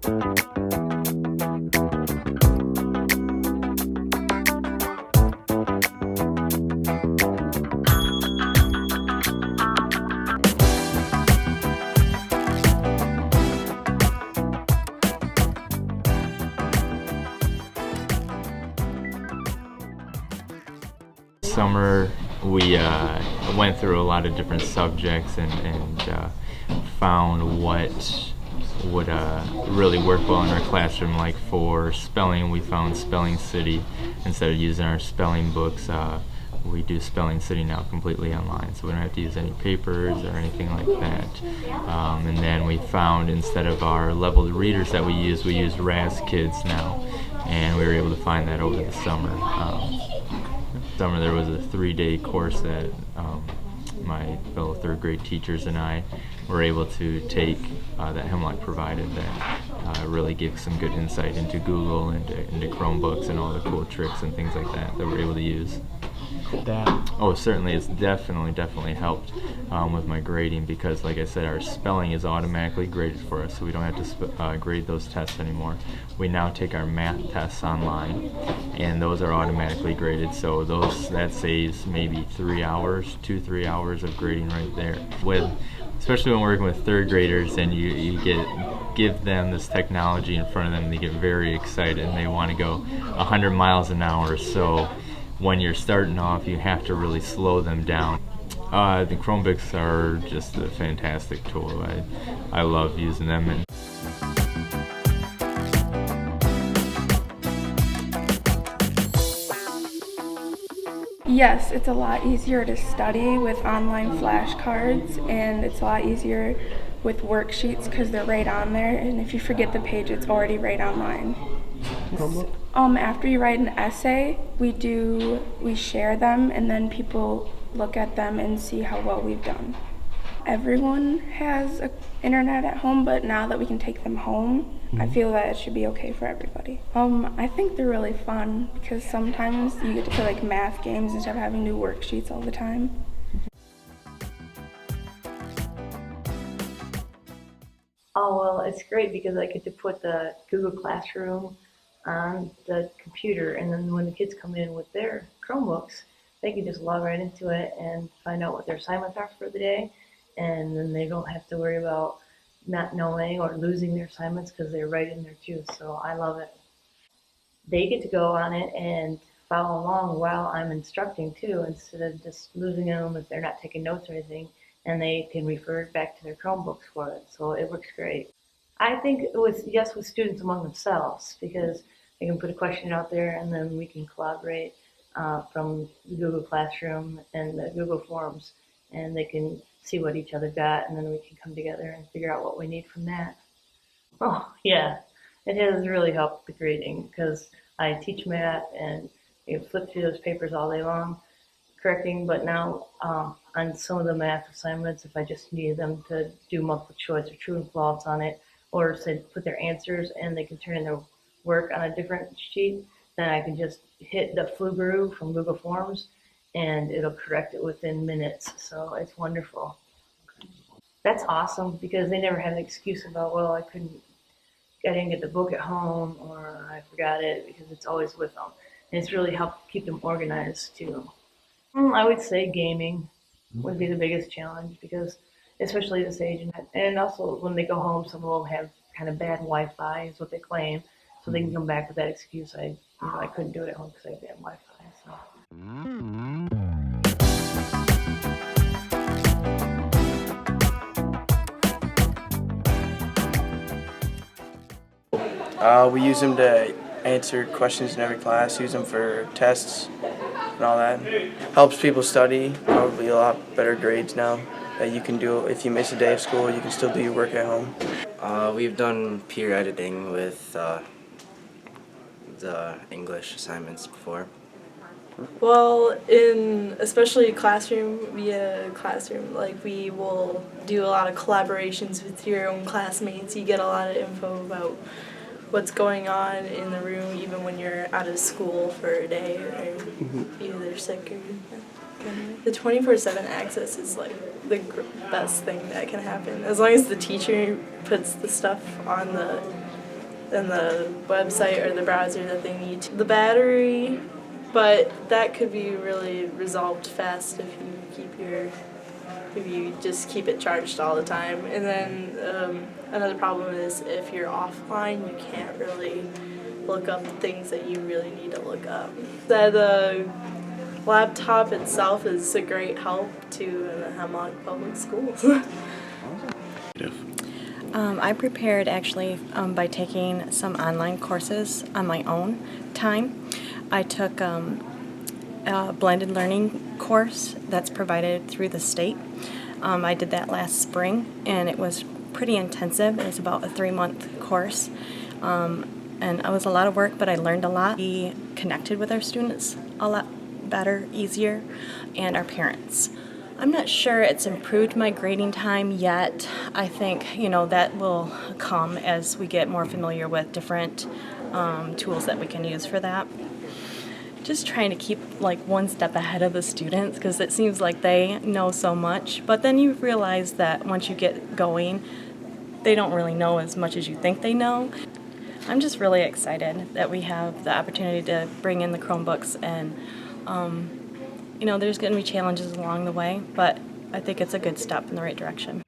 Summer we went through a lot of different subjects and found what would really work well in our classroom. Like for spelling, we found Spelling City. Instead of using our spelling books, we do Spelling City now completely online, so we don't have to use any papers or anything like that. And then we found, instead of our leveled readers that we use RAS Kids now, and we were able to find that over the summer. Summer there was a 3-day course that my fellow third grade teachers and I were able to take that Hemlock provided that really gave some good insight into Google and into Chromebooks and all the cool tricks and things like that we're able to use. Oh, certainly, it's definitely helped with my grading, because like I said, our spelling is automatically graded for us, so we don't have to grade those tests anymore. We now take our math tests online, and those are automatically graded, so that saves maybe 3 hours, 2-3 hours of grading right there. Especially when working with third graders and you give them this technology in front of them, they get very excited and they want to go 100 miles an hour. So when you're starting off, you have to really slow them down. The Chromebooks are just a fantastic tool. I love using them. Yes, it's a lot easier to study with online flashcards, and it's a lot easier with worksheets because they're right on there, and if you forget the page, it's already right online. After you write an essay, we share them, and then people look at them and see how well we've done. Everyone has internet at home, but now that we can take them home, I feel that it should be okay for everybody. I think they're really fun because sometimes you get to play like math games instead of having to do worksheets all the time. Oh, well, it's great because I get to put the Google Classroom on the computer, and then when the kids come in with their Chromebooks, they can just log right into it and find out what their assignments are for the day, and then they don't have to worry about not knowing or losing their assignments because they're right in there too. So I love it. They get to go on it and follow along while I'm instructing too, instead of just losing them if they're not taking notes or anything, and they can refer back to their Chromebooks for it. So it works great. I think with students among themselves, because they can put a question out there and then we can collaborate from the Google Classroom and the Google Forms, and they can see what each other got, and then we can come together and figure out what we need from that. Oh, yeah, it has really helped the grading because I teach math and you flip through those papers all day long correcting, but now on some of the math assignments, if I just need them to do multiple choice or true and false on it, or say put their answers and they can turn in their work on a different sheet, then I can just hit the flu from Google Forms and it'll correct it within minutes. So it's wonderful. That's awesome because they never had an excuse about, well, I didn't get the book at home or I forgot it, because it's always with them. And it's really helped keep them organized too. I would say gaming would be the biggest challenge, because especially this age, and also when they go home, some of them have kind of bad Wi-Fi is what they claim, so they can come back with that excuse. I couldn't do it at home because I had bad Wi-Fi. So. We use them to answer questions in every class, use them for tests and all that. Helps people study, probably a lot better grades now that you can do. If you miss a day of school, you can still do your work at home. We've done peer editing with the English assignments before. Well, especially via classroom, like we will do a lot of collaborations with your own classmates. You get a lot of info about what's going on in the room, even when you're out of school for a day or either sick or the 24/7 access is like the best thing that can happen. As long as the teacher puts the stuff on the and the website or the browser that they need. The battery, but that could be really resolved fast if you just keep it charged all the time. And then another problem is if you're offline, you can't really look up things that you really need to look up. The laptop itself is a great help to in the Hemlock Public Schools. I prepared actually by taking some online courses on my own time. I took a blended learning course that's provided through the state. I did that last spring, and it was pretty intensive. It was about a 3-month course, and it was a lot of work, but I learned a lot. We connected with our students a lot better, easier, and our parents. I'm not sure it's improved my grading time yet. I think, that will come as we get more familiar with different tools that we can use for that. Just trying to keep one step ahead of the students because it seems like they know so much, but then you realize that once you get going, they don't really know as much as you think they know. I'm just really excited that we have the opportunity to bring in the Chromebooks, and there's going to be challenges along the way, but I think it's a good step in the right direction.